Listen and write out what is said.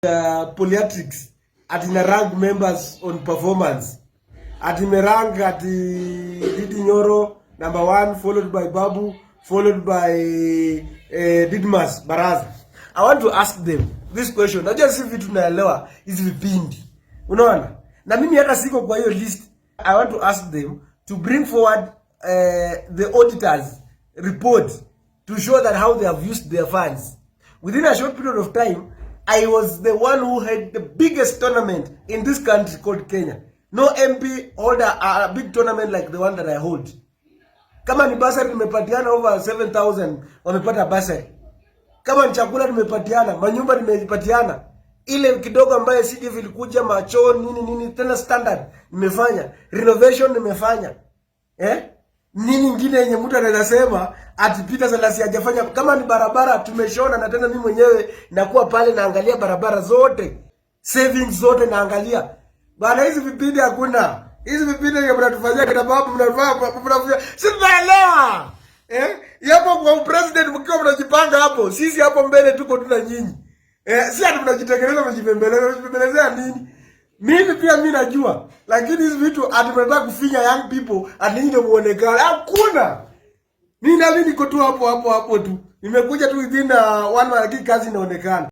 Politics at in rank members on performance. At in rank at Didi Nyoro number 1, followed by Babu, followed by Didmas Baraza. I want to ask them this question. Najua si vitu tunaelewa hizi vipindi. Unaona? Na mimi hata siko kwa hiyo list. I want to ask them to bring forward the auditors report to show that how they have used their funds. Within a short period of time, I was the one who had the biggest tournament in this country called Kenya. No MP hold a big tournament like the one that I hold. Kama ni basari nimepatiana over 7,000 wamepata basari. Kama ni chakula nimepatiana, manyumba nimepatiana. Ile kidogo ambaye sije vilikuja macho nini tena standard nimefanya, renovation nimefanya. Nini nyingine yenye mtu anasema atipita Salasya hajafanya? Kama ni barabara tumeshona, na tena mimi mwenyewe nakuwa pale naangalia barabara zote, savings zote naangalia. Bana hizi vipindi hakuna. Hizi vipindi mnatufanyia kina Babu mnafanya. Sielewa. Yapo kwa president mkiwa mnajipanga hapo. Sisi hapo mbele tuko tuna nyinyi. Si ati mnajitekeleza mjibembelezea nini? Mimi pia mimi najua. Lakini hizi vitu ati mnataka kufinya young people ati ndio muonekane. Hakuna. Mimi na mimi niko tu hapo tu. Nimekuja tu within 1 month lakini kazi inaonekana.